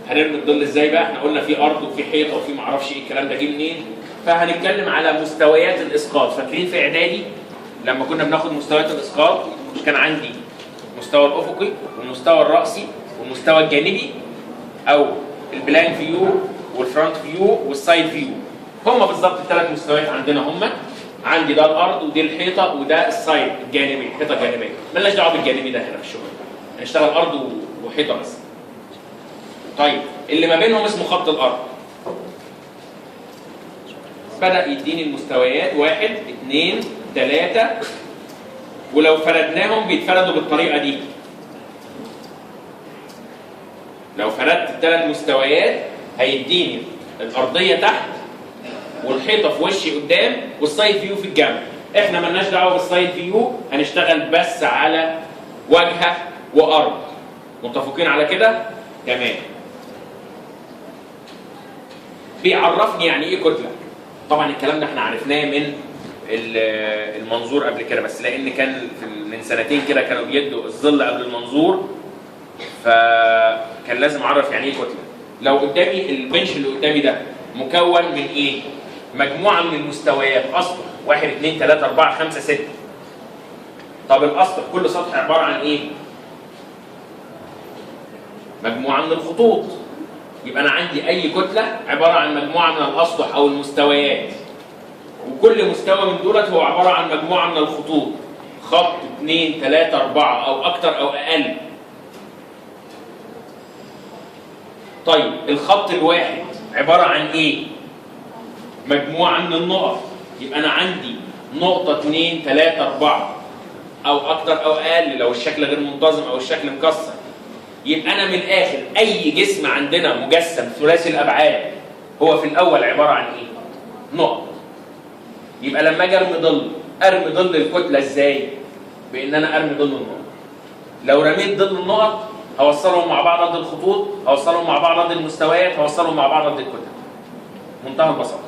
هنرمي الظل ازاي بقى؟ احنا قلنا في ارض وفي حيطه وفي معرفش ايه الكلام ده جه منين. فهنتكلم على مستويات الاسقاط. فاكرين في اعدادي لما كنا بناخد مستويات الاسقاط مش كان عندي المستوى الافقي والمستوى الراسي والمستوى الجانبي او البلان فيو والفرونت فيو والسايد فيو. هم بالظبط الثلاث مستويات عندنا. هم عندي ده الارض ودي الحيطه وده السايد الجانبي، الحيطه الجانبيه. مالناش دعوه بالجانبي ده هنا في الشغل، هنشتغل ارض وحيطه بس. طيب اللي ما بينهم اسمه خط الارض. بدأ يديني المستويات 1 2 3 ولو فردناهم بيتفردوا بالطريقه دي. لو فردت الثلاث مستويات هيديني الارضيه تحت والحيطه في وشي قدام والسايد فيو في الجنب. احنا مالناش دعوه بالسايد فيو، هنشتغل بس على واجهه وارض. متفقين على كده؟ تمام. بيعرفني يعني ايه كتله. طبعا الكلام ده احنا عرفناه من المنظور قبل كده، بس لان كان من سنتين كده كانوا بيدوا الظل قبل المنظور، فكان لازم اعرف يعني ايه كتله. لو قدامي البنش اللي قدامي ده مكون من ايه؟ مجموعه من المستويات، اسطح 1 2 3 4 5 6. طب الاسطح كل سطح عباره عن ايه؟ مجموعه من الخطوط. يبقى انا عندي اي كتله عباره عن مجموعه من الاسطح او المستويات، وكل مستوى من دولت هو عباره عن مجموعه من الخطوط، خط 2 3 4 او اكتر او اقل. طيب الخط الواحد عباره عن ايه؟ مجموعه من النقط. يبقى انا عندي نقطه 2 3 4 او اكتر او اقل لو الشكل غير منتظم او الشكل مكسر. يبقى انا من الاخر اي جسم عندنا مجسم ثلاثي الابعاد هو في الاول عباره عن ايه؟ نقط. يبقى لما اجي ارمي ظل الكتله ازاي؟ بان انا ارمي ظل النقط. لو رميت ظل النقط هوصلهم مع بعض قد الخطوط، هوصلهم مع بعض قد المستويات، هوصلهم مع بعض قد الكتل. منتهى البساطه.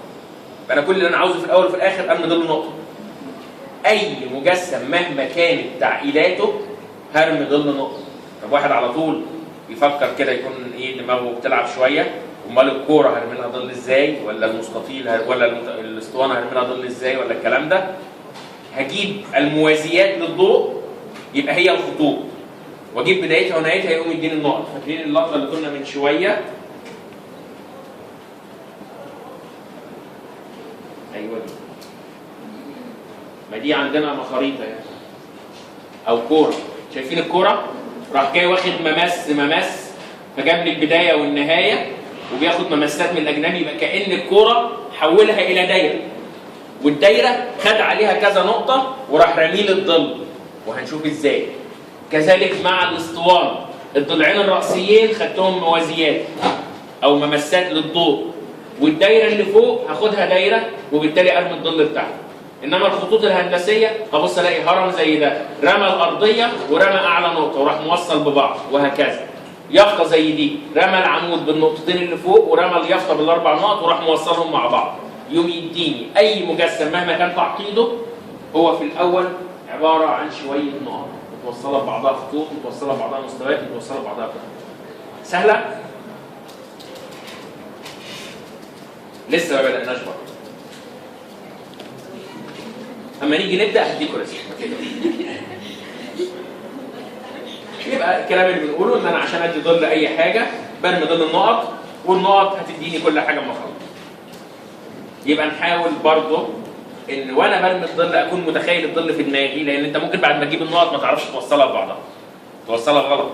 انا كل اللي انا عاوزه في الاول وفي الاخر ارمي ظل نقطه. اي مجسم مهما كانت تعقيداته هرمي ظل نقطه. طب واحد على طول يفكر كده يكون ايه دماغه بتلعب شويه، امال الكوره هرمي لها ظل ازاي؟ ولا المستطيل ولا الاسطوانه هرمي لها ظل ازاي؟ ولا الكلام ده؟ هجيب الموازيات للضوء يبقى هي الخطوط، واجيب بدايتها ونهايتها يقوم يديني النقط. فاكرين اللقطه اللي كنا من شويه؟ ايوه دي. ما دي عندنا مخاريطه يعني او كوره. شايفين الكوره؟ راح جاي واخد ممس فجاب لي البدايه والنهايه وبياخد ممسات من الاجنبي، يبقى كأن الكوره حولها الى دايره، والدايره خد عليها كذا نقطه وراح رامي لي الظل، وهنشوف ازاي. كذلك مع الاسطوانه، الضلعين الرأسيين خدتهم موازيات او ممسات للضوء، والدايره اللي فوق هاخدها دايره وبالتالي ارمي الظل بتاعها. انما الخطوط الهندسيه هبص الاقي هرم زي ده رمى الارضيه ورمى اعلى نقطه وراح موصل ببعض، وهكذا. يافطه زي دي رمى العمود بالنقطتين اللي فوق ورمى اليافطه بالاربع نقط وراح موصلهم مع بعض. يوم يديني اي مجسم مهما كان تعقيده هو في الاول عباره عن شويه نقط متوصله ببعضها خطوط، متوصله ببعضها مستويات، متوصله ببعضها خطوط. سهله؟ لسه ما بدأناش برضه. اما نيجي نبدا هديكوا رسيم كده. يبقى الكلام اللي بنقوله ان انا عشان ادي ظل اي حاجه برمي ظل النقط، والنقط هتديني كل حاجه اما اخلص. يبقى نحاول برضه ان وانا برمي الظل اكون متخيل الظل في دماغي، لان انت ممكن بعد ما تجيب النقط ما تعرفش توصلها ببعضها. توصلها غلط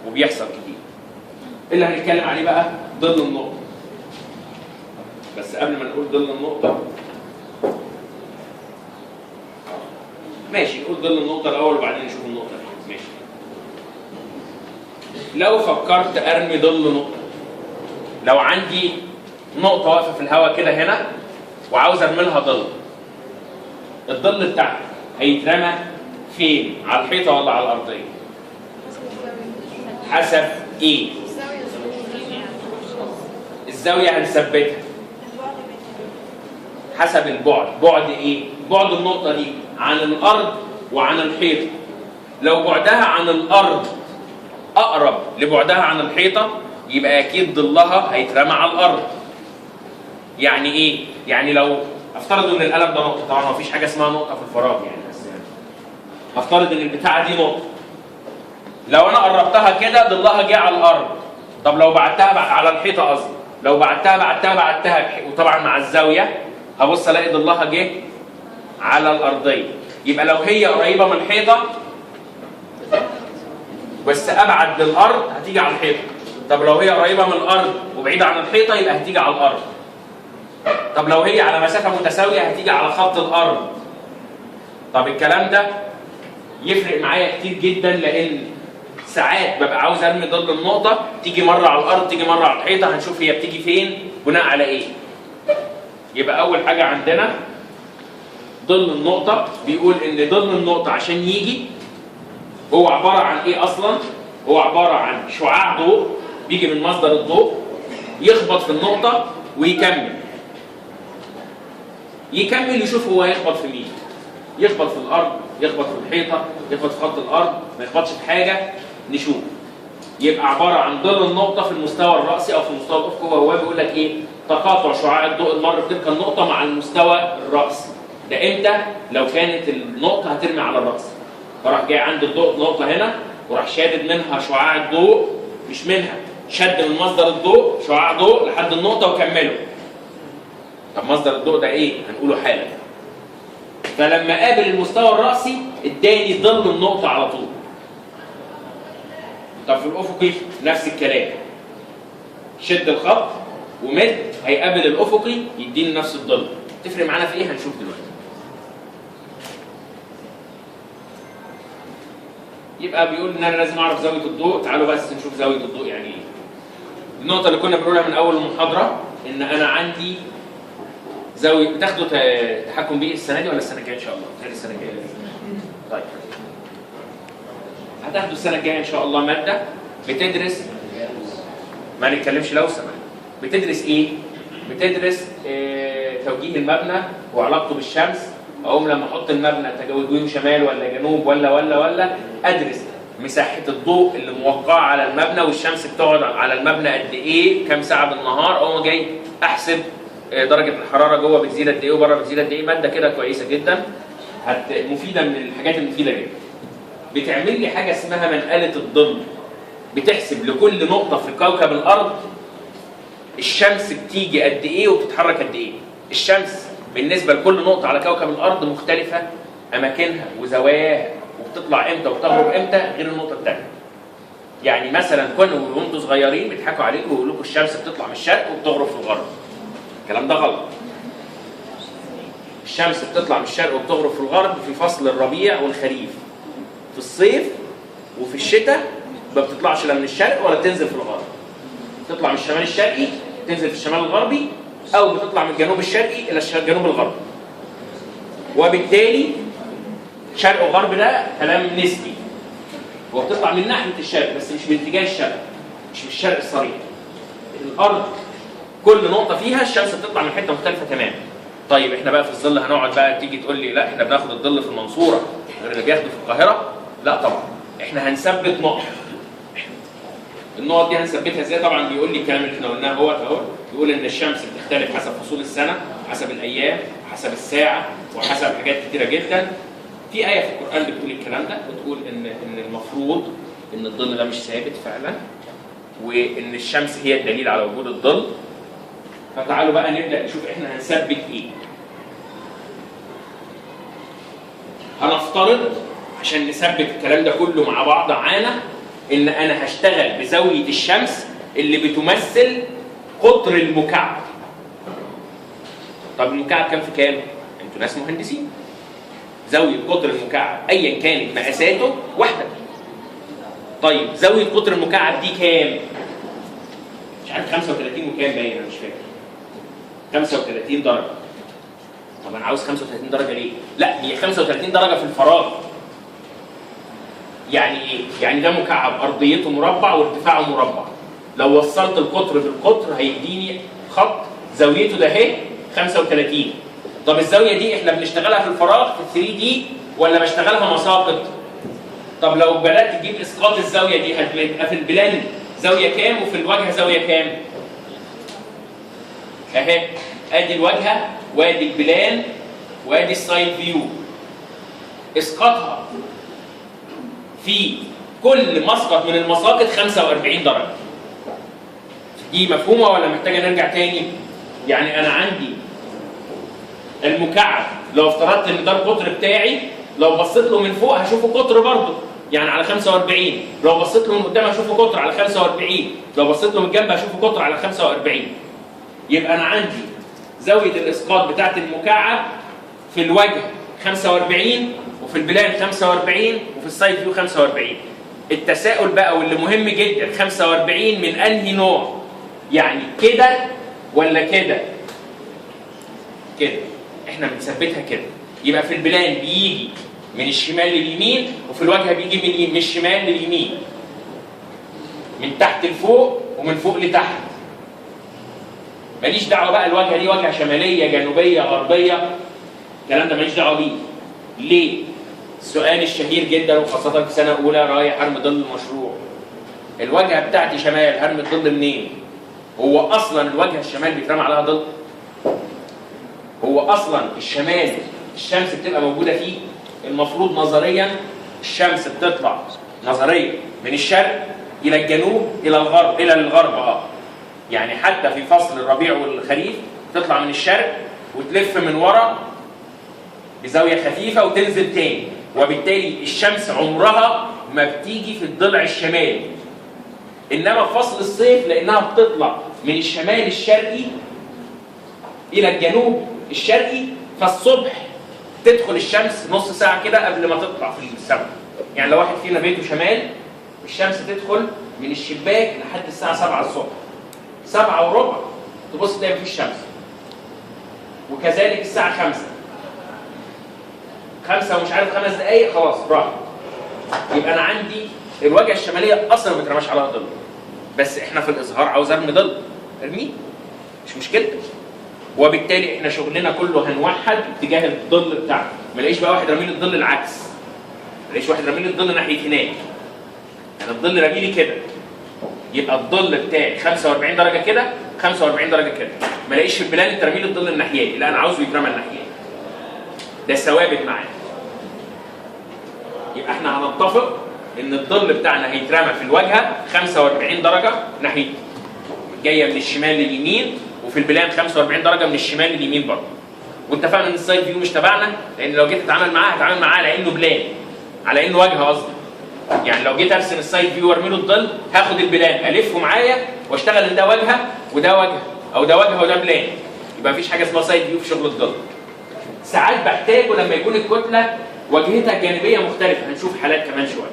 وبيحصل كتير. اللي هنتكلم عليه بقى ظل النقطه. بس قبل ما نقول ظل النقطه ماشي، نقول ظل النقطه الاول وبعدين نشوف النقطه دي. ماشي. لو فكرت ارمي ظل نقطه، لو عندي نقطه واقفه في الهواء كده هنا وعاوز ارمي لها ظل، الظل بتاعها هيترمى فين؟ على الحيطه ولا على الارضيه؟ حسب ايه؟ الزاويه هنثبتها حسب البعد. بعد ايه؟ بعد النقطه دي عن الارض وعن الحيطه. لو بعدها عن الارض اقرب لبعدها عن الحيطه يبقى اكيد ظلها هيترمى على الارض. يعني ايه؟ يعني لو افترض ان القلم ده نقطه، طبعا مفيش حاجه اسمها نقطه في الفراغ يعني، بس يعني افترض ان البتاعه دي نقطه، لو انا قربتها كده ظلها جه على الارض. طب لو بعدتها على الحيطه قصدي، لو بعدتها وطبعا مع الزاويه هبص الاقي ظلها جه على الارضيه. يبقى لو هي قريبه من الحيطه بس ابعد للارض هتيجي على الحيطه. طب لو هي قريبه من الارض وبعيده عن الحيطه يبقى هتيجي على الارض. طب لو هي على مسافه متساويه هتيجي على خط الارض. طب الكلام ده يفرق معايا كتير جدا، لان ساعات ببقى عاوز ارمي ظل النقطه تيجي مره على الارض تيجي مره على الحيطه، هنشوف هي بتيجي فين بناء على ايه. يبقى اول حاجه عندنا ظل النقطه، بيقول ان ظل النقطه عشان يجي هو عباره عن ايه اصلا؟ هو عباره عن شعاع ضوء بيجي من مصدر الضوء يخبط في النقطه ويكمل يشوف هو يخبط في مين، يخبط في الارض، يخبط في الحيطه، يخبط في خط الارض، ما يخبطش في حاجه، نشوف. يبقى عباره عن ظل النقطه في المستوى الراسي او في المستوى الافقي، وهو بيقول لك ايه؟ تقاطع شعاع الضوء المر في تلك النقطه مع المستوى الراسي. ده امتى؟ لو كانت النقطه هترمي على الراس، فراح جاي عند الضوء نقطه هنا وراح شادد منها شعاع الضوء، مش منها، شد من مصدر الضوء شعاع ضوء لحد النقطه وكمله. طب مصدر الضوء ده ايه؟ هنقوله حالا. فلما قابل المستوى الرأسي اداني ظل النقطة على طول. طب في الأفقي نفس الكلام، شد الخط ومد هيقابل الأفقي يديني نفس الظل. تفرق معانا في ايه؟ هنشوف دلوقتي. يبقى بيقول ان انا لازم اعرف زاوية الضوء. تعالوا بس نشوف زاوية الضوء يعني ايه. النقطة اللي كنا بنقولها من أول المحاضرة ان انا عندي زاوية. بتاخدوا تحكم بيه السنة دي ولا السنة الجاية إن شاء الله؟ هذه السنة الجاية. طيب. هتاخدوا السنة الجاية إن شاء الله مادة بتدرس، ما نتكلمش لو سمحت. بتدرس إيه؟ بتدرس توجيه المبنى وعلاقته بالشمس. أقوم لما أحط المبنى توجهه شمال ولا جنوب ولا أدرس مساحة الضوء اللي موقعة على المبنى، والشمس بتقعد على المبنى قد إيه؟ كام ساعة بالنهار؟ أقوم جاي أحسب درجة الحرارة جوه بتزيد قد ايه وبره بتزيد قد ايه. مادة كده كويسة جدا، مفيدة من الحاجات المفيدة جدا. بتعمل لي حاجة اسمها منقلة الظل، بتحسب لكل نقطة في كوكب الأرض الشمس بتيجي قد ايه وبتتحرك قد ايه. الشمس بالنسبة لكل نقطة على كوكب الأرض مختلفة أماكنها وزواياها، وبتطلع امتى وبتغرب امتى غير النقطة الثانية. يعني مثلا كانوا وانتوا صغيرين بيضحكوا عليكم ويقولوا لكم الشمس بتطلع من الشرق وبتغرب في الغرب. الكلام ده غلط. الشمس بتطلع من الشرق وبتغرب في الغرب في فصل الربيع والخريف. في الصيف وفي الشتاء ما بتطلعش لا من الشرق ولا بتنزل في الغرب. بتطلع من الشمال الشرقي تنزل في الشمال الغربي، او بتطلع من الجنوب الشرقي الى الجنوب الغربي. وبالتالي شرق وغرب ده كلام نسبي، وبتطلع من ناحيه الشرق بس مش باتجاه الشرق، مش من الشرق الصريح. الارض كل نقطة فيها الشمس بتطلع من حتة مختلفة تماما. طيب احنا بقى في الظل هنقعد بقى تيجي تقول لي لا احنا بناخد الظل في المنصورة غير اللي بياخده في القاهرة؟ لا طبعا، احنا هنثبت نقط. النقط دي هنثبتها ازاي؟ طبعا بيقول لي الكلام اللي احنا قلناه اهو، بيقول ان الشمس بتختلف حسب فصول السنة، حسب الايام، حسب الساعة، وحسب حاجات كتيرة جدا. في آية في القرآن بتقول الكلام ده، بتقول ان المفروض ان الظل ده مش ثابت فعلا، وان الشمس هي الدليل على وجود الظل. فتعالوا بقى نبدأ نشوف احنا هنثبت ايه. هنفترض عشان نثبت الكلام ده كله مع بعض معانا ان انا هشتغل بزاوية الشمس اللي بتمثل قطر المكعب. طب المكعب كام في كام؟ انتوا ناس مهندسين. زاوية قطر المكعب ايا كانت مقاساته واحدة. طيب زاوية قطر المكعب دي كام؟ مش عارف 35 وكام باين، انا مش فاكر. 35 درجة. طب انا عاوز 35 درجة ليه؟ لا هي 35 درجة في الفراغ. يعني ايه؟ يعني ده مكعب ارضيته مربع وارتفاعه مربع. لو وصلت القطر بالقطر هيديني خط زاويته ده اهي 35. طب الزاوية دي احنا بنشتغلها في الفراغ في 3 دي ولا بشتغلها مساقط؟ طب لو بدأت تجيب اسقاط الزاوية دي هتبقى في البلان زاويه كام وفي الواجهه زاويه كام؟ اهي ادي الواجهه وادي البلان وادي السايد فيو. اسقاطها في كل مسقط من المساقط 45 درجه. دي مفهومه ولا محتاجه نرجع تاني؟ يعني انا عندي المكعب لو افترضت ان ده القطر بتاعي، لو بصيت له من فوق هشوفه قطر برضه يعني على 45، لو بصيت له من قدام هشوفه قطر على 45، لو بصيت له من الجنب هشوفه قطر على 45. يبقى انا عندي زاويه الاسقاط بتاعت المكعب في الوجه 45 وفي البلان 45 وفي السايد فيو 45. التساؤل بقى واللي مهم جدا 45 من انهي نوع؟ يعني كده ولا كده؟ كده. احنا بنثبتها كده. يبقى في البلان بيجي من الشمال لليمين وفي الواجهه بيجي من الشمال لليمين. من تحت لفوق ومن فوق لتحت. ماليش دعوه بقى الواجهه دي واجهه شماليه جنوبيه غربيه. الكلام ده ماليش دعوه بيه. ليه؟ السؤال الشهير جدا وخاصه في سنه اولى رايح ارمي ظل المشروع. الواجهه بتاعتي شمال، هرمي الظل منين؟ هو اصلا الواجهه الشمال بيترمى عليها ظل؟ هو اصلا الشمال الشمس بتبقى موجوده فيه؟ المفروض نظريا الشمس بتطلع نظريا من الشرق الى الجنوب الى الغرب يعني حتى في فصل الربيع والخريف تطلع من الشرق وتلف من ورا بزاويه خفيفه وتنزل تاني، وبالتالي الشمس عمرها ما بتيجي في الضلع الشمالي. انما في فصل الصيف لانها بتطلع من الشمال الشرقي الى الجنوب الشرقي، فالصبح تدخل الشمس نص ساعه كده قبل ما تطلع في السماء. يعني لو واحد فينا بيته شمال الشمس تدخل من الشباك لحد الساعه 7 الصبح، 7 وربع تبص تلاقي مفيش شمس. وكذلك الساعه 5 ومش عارف 5 دقايق خلاص راحت. يبقى انا عندي الواجهه الشماليه اصلا ما بيترماش عليها ظل، بس احنا في الاظهار عاوز ارمي ظل ارميه مش مشكله. وبالتالي احنا شغلنا كله هنوحد اتجاه الظل بتاعنا، ما الاقيش بقى واحد رامي لي الظل العكس، ما الاقيش واحد رامي لي الظل ناحيه هناك. انا الظل رامي لي كده، يبقى الظل بتاعي 45 درجه كده 45 درجه كده. ما الاقيش في البلان انت رامي لي الظل الناحيه دي، لا انا عاوزه يترمى الناحيه دي. ده ثوابت معانا. يبقى احنا هنتفق ان الظل بتاعنا هيترمى في الواجهه 45 درجه ناحيه جايه من الشمال لليمين، وفي البلان 45 درجه من الشمال لليمين برضه. واتفقنا ان السايد فيو مش تبعنا، لان لو جيت اتعامل معاه هتعامل معاه على انه بلان، على انه واجهه قصدي. يعني لو جيت ارسم السايد فيو وارمي له الظل هاخد البلان الفه معايا واشتغل ان ده واجهه وده واجهه، او ده واجهه وده بلان. يبقى مفيش حاجه اسمها سايد فيو في شغل الظل. ساعات بحتاجه لما يكون الكتله واجهتها الجانبيه مختلفه، هنشوف حالات كمان شويه.